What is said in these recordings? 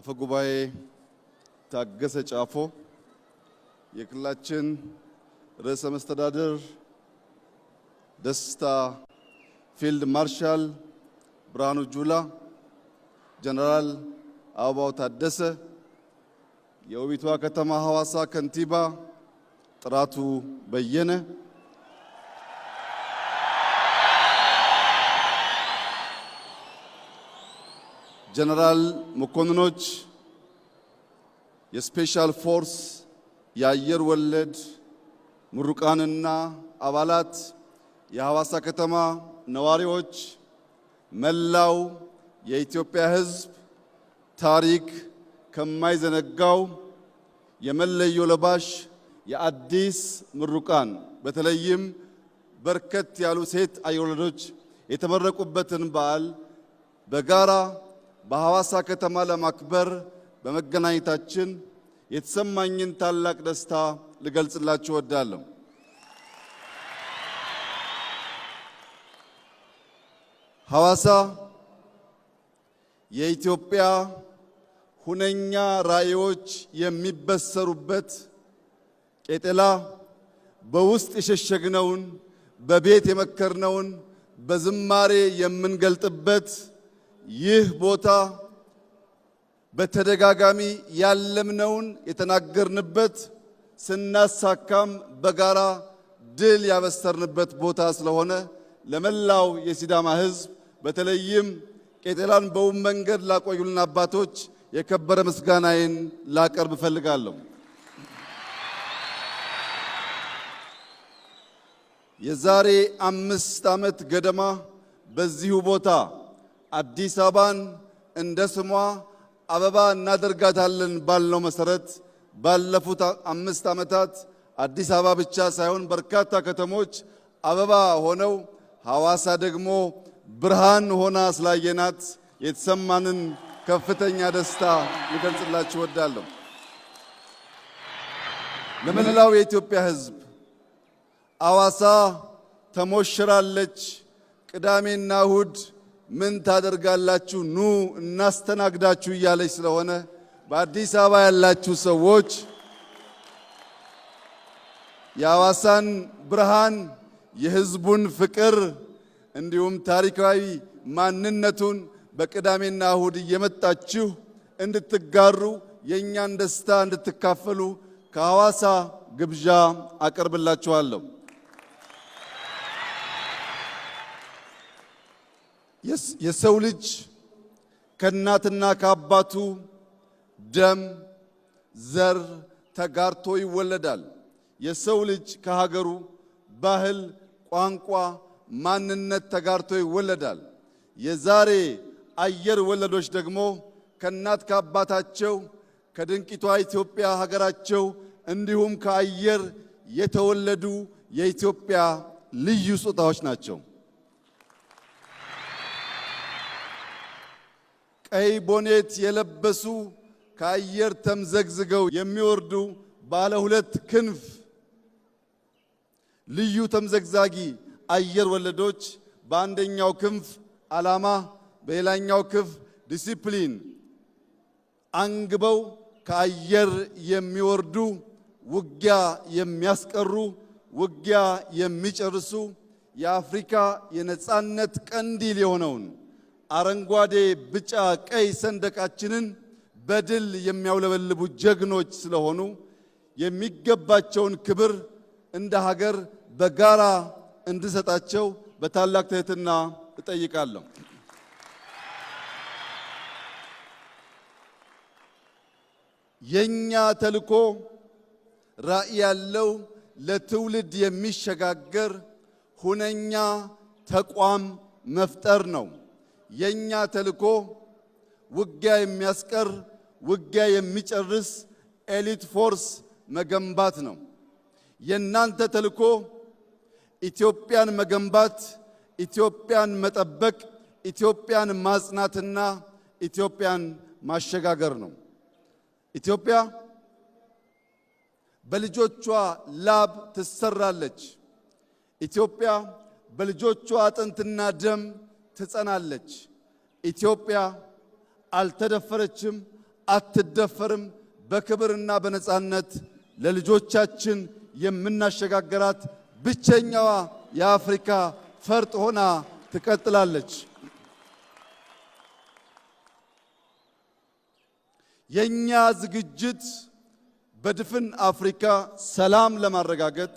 አፈጉባኤ ታገሰ ጫፎ፣ የክልላችን ርዕሰ መስተዳድር ደስታ ፊልድ ማርሻል ብርሃኑ ጁላ፣ ጀነራል አበባው ታደሰ፣ የውቢቷ ከተማ ሐዋሳ ከንቲባ ጥራቱ በየነ፣ ጀነራል መኮንኖች፣ የስፔሻል ፎርስ የአየር ወለድ ምሩቃንና አባላት፣ የሐዋሳ ከተማ ነዋሪዎች፣ መላው የኢትዮጵያ ሕዝብ ታሪክ ከማይዘነጋው የመለዮ ለባሽ የአዲስ ምሩቃን በተለይም በርከት ያሉ ሴት አየር ወለዶች የተመረቁበትን በዓል በጋራ በሐዋሳ ከተማ ለማክበር በመገናኘታችን የተሰማኝን ታላቅ ደስታ ልገልጽላችሁ እወዳለሁ። ሐዋሳ የኢትዮጵያ ሁነኛ ራዕዮች የሚበሰሩበት፣ ቄጠላ በውስጥ የሸሸግነውን በቤት የመከርነውን በዝማሬ የምንገልጥበት ይህ ቦታ በተደጋጋሚ ያለምነውን የተናገርንበት ስናሳካም በጋራ ድል ያበሰርንበት ቦታ ስለሆነ ለመላው የሲዳማ ሕዝብ በተለይም ቄጠላን በውብ መንገድ ላቆዩልን አባቶች የከበረ ምስጋናዬን ላቀርብ እፈልጋለሁ። የዛሬ 5 ዓመት ገደማ በዚሁ ቦታ አዲስ አበባን እንደ ስሟ አበባ እናደርጋታለን ባልነው መሰረት ባለፉት 5 ዓመታት አዲስ አበባ ብቻ ሳይሆን በርካታ ከተሞች አበባ ሆነው ሐዋሳ ደግሞ ብርሃን ሆና ስላየናት የተሰማንን ከፍተኛ ደስታ ልገልጽላችሁ እወዳለሁ። ለመላው የኢትዮጵያ ሕዝብ ሐዋሳ ተሞሽራለች። ቅዳሜና እሁድ ምን ታደርጋላችሁ? ኑ እናስተናግዳችሁ እያለች ስለሆነ በአዲስ አበባ ያላችሁ ሰዎች የሐዋሳን ብርሃን፣ የሕዝቡን ፍቅር እንዲሁም ታሪካዊ ማንነቱን በቅዳሜና እሁድ እየመጣችሁ እንድትጋሩ የእኛን ደስታ እንድትካፈሉ ከሐዋሳ ግብዣ አቀርብላችኋለሁ። የሰው ልጅ ከእናትና ከአባቱ ደም ዘር ተጋርቶ ይወለዳል። የሰው ልጅ ከሀገሩ ባህል፣ ቋንቋ፣ ማንነት ተጋርቶ ይወለዳል። የዛሬ አየር ወለዶች ደግሞ ከእናት ከአባታቸው ከድንቂቷ ኢትዮጵያ ሀገራቸው እንዲሁም ከአየር የተወለዱ የኢትዮጵያ ልዩ ስጦታዎች ናቸው። ቀይ ቦኔት የለበሱ ከአየር ተምዘግዝገው የሚወርዱ ባለ 2 ክንፍ ልዩ ተምዘግዛጊ አየር ወለዶች በአንደኛው ክንፍ ዓላማ በሌላኛው ክንፍ ዲሲፕሊን አንግበው ከአየር የሚወርዱ ውጊያ የሚያስቀሩ ውጊያ የሚጨርሱ የአፍሪካ የነጻነት ቀንዲል የሆነውን አረንጓዴ፣ ቢጫ፣ ቀይ ሰንደቃችንን በድል የሚያውለበልቡ ጀግኖች ስለሆኑ የሚገባቸውን ክብር እንደ ሀገር በጋራ እንድሰጣቸው በታላቅ ትህትና እጠይቃለሁ። የኛ ተልዕኮ ራዕይ ያለው ለትውልድ የሚሸጋገር ሁነኛ ተቋም መፍጠር ነው። የኛ ተልዕኮ ውጊያ የሚያስቀር ውጊያ የሚጨርስ ኤሊት ፎርስ መገንባት ነው። የናንተ ተልዕኮ ኢትዮጵያን መገንባት፣ ኢትዮጵያን መጠበቅ፣ ኢትዮጵያን ማጽናትና ኢትዮጵያን ማሸጋገር ነው። ኢትዮጵያ በልጆቿ ላብ ትሰራለች። ኢትዮጵያ በልጆቿ አጥንትና ደም ትጸናለች። ኢትዮጵያ አልተደፈረችም፣ አትደፈርም። በክብርና በነጻነት ለልጆቻችን የምናሸጋገራት ብቸኛዋ የአፍሪካ ፈርጥ ሆና ትቀጥላለች። የኛ ዝግጅት በድፍን አፍሪካ ሰላም ለማረጋገጥ፣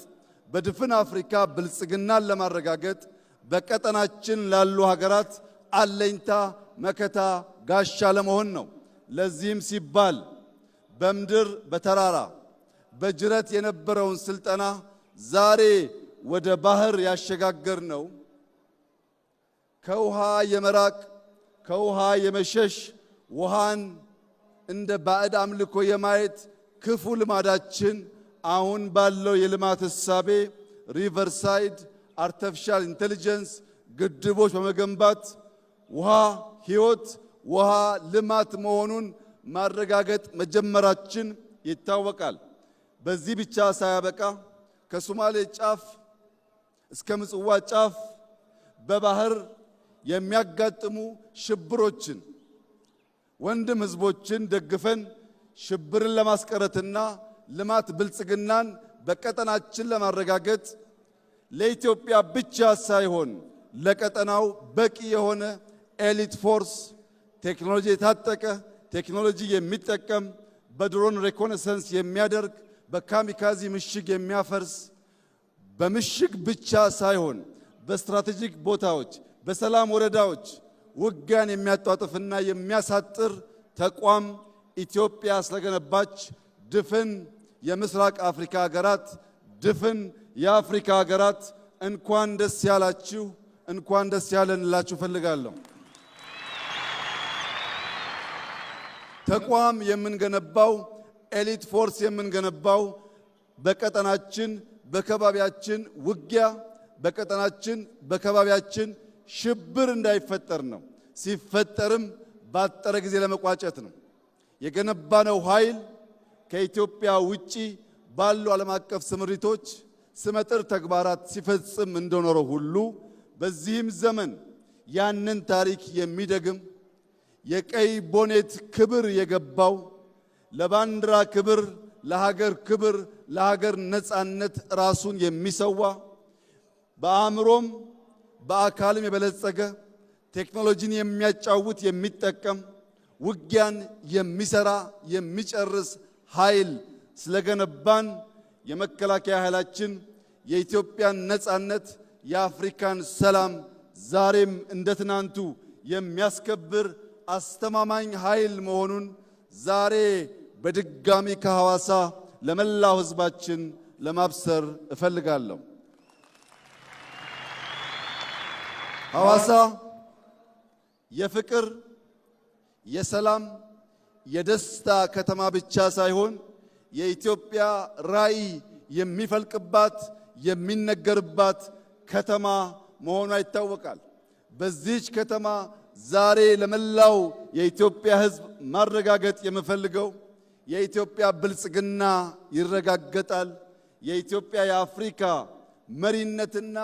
በድፍን አፍሪካ ብልጽግናን ለማረጋገጥ፣ በቀጠናችን ላሉ ሀገራት አለኝታ መከታ ጋሻ ለመሆን ነው። ለዚህም ሲባል በምድር በተራራ በጅረት የነበረውን ስልጠና ዛሬ ወደ ባህር ያሸጋገር ነው። ከውሃ የመራቅ ከውሃ የመሸሽ ውሃን እንደ ባዕድ አምልኮ የማየት ክፉ ልማዳችን አሁን ባለው የልማት እሳቤ ሪቨርሳይድ አርቲፊሻል ኢንተለጀንስ ግድቦች በመገንባት ውሃ ሕይወት ውሃ ልማት መሆኑን ማረጋገጥ መጀመራችን ይታወቃል። በዚህ ብቻ ሳያበቃ ከሶማሌ ጫፍ እስከ ምጽዋ ጫፍ በባህር የሚያጋጥሙ ሽብሮችን ወንድም ህዝቦችን ደግፈን ሽብርን ለማስቀረትና ልማት ብልጽግናን በቀጠናችን ለማረጋገጥ ለኢትዮጵያ ብቻ ሳይሆን ለቀጠናው በቂ የሆነ ኤሊት ፎርስ ቴክኖሎጂ የታጠቀ ቴክኖሎጂ የሚጠቀም በድሮን ሬኮነሰንስ የሚያደርግ በካሚካዚ ምሽግ የሚያፈርስ በምሽግ ብቻ ሳይሆን በስትራቴጂክ ቦታዎች በሰላም ወረዳዎች ውጊያን የሚያጧጥፍና የሚያሳጥር ተቋም ኢትዮጵያ ስለገነባች ድፍን የምስራቅ አፍሪካ ሀገራት ድፍን የአፍሪካ ሀገራት እንኳን ደስ ያላችሁ እንኳን ደስ ያለን እላችሁ ፈልጋለሁ። ተቋም የምንገነባው ኤሊት ፎርስ የምንገነባው በቀጠናችን በከባቢያችን ውጊያ በቀጠናችን በከባቢያችን ሽብር እንዳይፈጠር ነው። ሲፈጠርም ባጠረ ጊዜ ለመቋጨት ነው። የገነባነው ኃይል ከኢትዮጵያ ውጪ ባሉ ዓለም አቀፍ ስምሪቶች ስመጥር ተግባራት ሲፈጽም እንደኖረው ሁሉ በዚህም ዘመን ያንን ታሪክ የሚደግም የቀይ ቦኔት ክብር የገባው ለባንዲራ ክብር ለሀገር ክብር ለሀገር ነጻነት ራሱን የሚሰዋ በአእምሮም በአካልም የበለጸገ ቴክኖሎጂን የሚያጫውት የሚጠቀም ውጊያን የሚሰራ የሚጨርስ ኃይል ስለገነባን የመከላከያ ኃይላችን የኢትዮጵያን ነጻነት የአፍሪካን ሰላም ዛሬም እንደ ትናንቱ የሚያስከብር አስተማማኝ ኃይል መሆኑን ዛሬ በድጋሚ ከሐዋሳ ለመላው ሕዝባችን ለማብሰር እፈልጋለሁ። ሐዋሳ የፍቅር የሰላም የደስታ ከተማ ብቻ ሳይሆን የኢትዮጵያ ራዕይ የሚፈልቅባት የሚነገርባት ከተማ መሆኗ ይታወቃል። በዚህች ከተማ ዛሬ ለመላው የኢትዮጵያ ሕዝብ ማረጋገጥ የምፈልገው የኢትዮጵያ ብልጽግና ይረጋገጣል። የኢትዮጵያ የአፍሪካ መሪነትና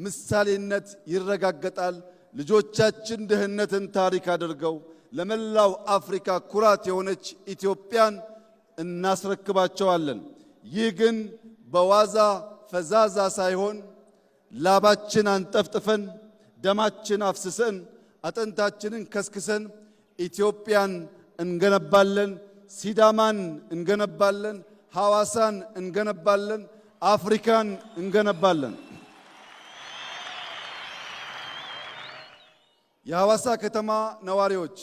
ምሳሌነት ይረጋገጣል። ልጆቻችን ድህነትን ታሪክ አድርገው ለመላው አፍሪካ ኩራት የሆነች ኢትዮጵያን እናስረክባቸዋለን። ይህ ግን በዋዛ ፈዛዛ ሳይሆን ላባችን አንጠፍጥፈን ደማችን አፍስሰን አጥንታችንን ከስክሰን ኢትዮጵያን እንገነባለን። ሲዳማን እንገነባለን። ሐዋሳን እንገነባለን። አፍሪካን እንገነባለን። የሐዋሳ ከተማ ነዋሪዎች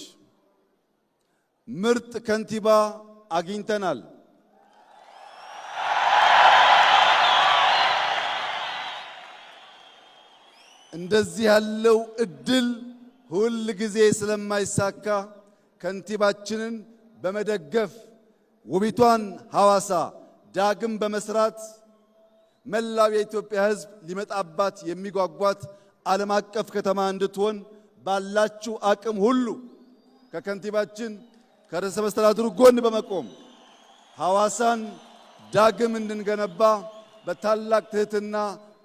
ምርጥ ከንቲባ አግኝተናል። እንደዚህ ያለው እድል ሁል ጊዜ ስለማይሳካ ከንቲባችንን በመደገፍ ውቢቷን ሐዋሳ ዳግም በመስራት መላው የኢትዮጵያ ሕዝብ ሊመጣባት የሚጓጓት ዓለም አቀፍ ከተማ እንድትሆን ባላችሁ አቅም ሁሉ ከከንቲባችን ከርዕሰ መስተዳድሩ ጎን በመቆም ሐዋሳን ዳግም እንድንገነባ በታላቅ ትህትና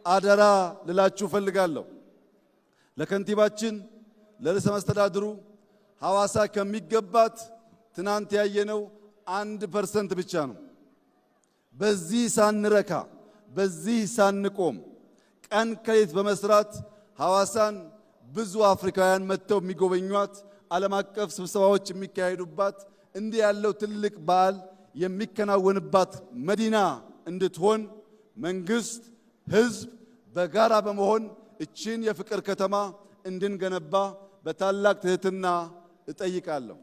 አደራ ልላችሁ ፈልጋለሁ። ለከንቲባችን ለርዕሰ መስተዳድሩ ሐዋሳ ከሚገባት ትናንት ያየነው 1% ብቻ ነው። በዚህ ሳንረካ በዚህ ሳንቆም ቀን ከሌት በመስራት ሐዋሳን ብዙ አፍሪካውያን መጥተው የሚጎበኟት ዓለም አቀፍ ስብሰባዎች የሚካሄዱባት እንዲህ ያለው ትልቅ በዓል የሚከናወንባት መዲና እንድትሆን መንግስት፣ ህዝብ በጋራ በመሆን እቺን የፍቅር ከተማ እንድንገነባ በታላቅ ትህትና እጠይቃለሁ።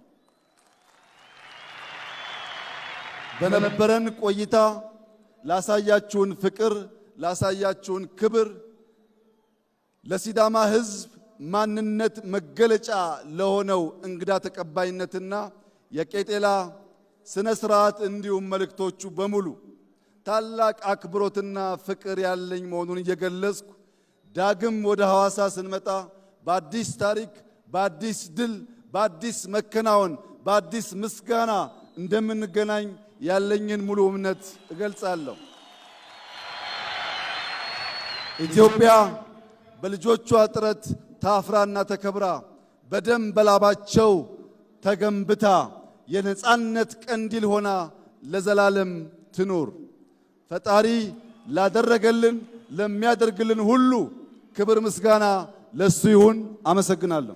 በነበረን ቆይታ ላሳያችሁን ፍቅር፣ ላሳያችሁን ክብር፣ ለሲዳማ ህዝብ ማንነት መገለጫ ለሆነው እንግዳ ተቀባይነትና የቄጤላ ስነ ስርዓት እንዲሁም መልእክቶቹ በሙሉ ታላቅ አክብሮትና ፍቅር ያለኝ መሆኑን እየገለጽኩ ዳግም ወደ ሐዋሳ ስንመጣ በአዲስ ታሪክ፣ በአዲስ ድል፣ በአዲስ መከናወን፣ በአዲስ ምስጋና እንደምንገናኝ ያለኝን ሙሉ እምነት እገልጻለሁ። ኢትዮጵያ በልጆቿ ጥረት ታፍራና ተከብራ በደም በላባቸው ተገንብታ የነጻነት ቀንዲል ሆና ለዘላለም ትኑር። ፈጣሪ ላደረገልን ለሚያደርግልን ሁሉ ክብር ምስጋና ለሱ ይሁን። አመሰግናለሁ።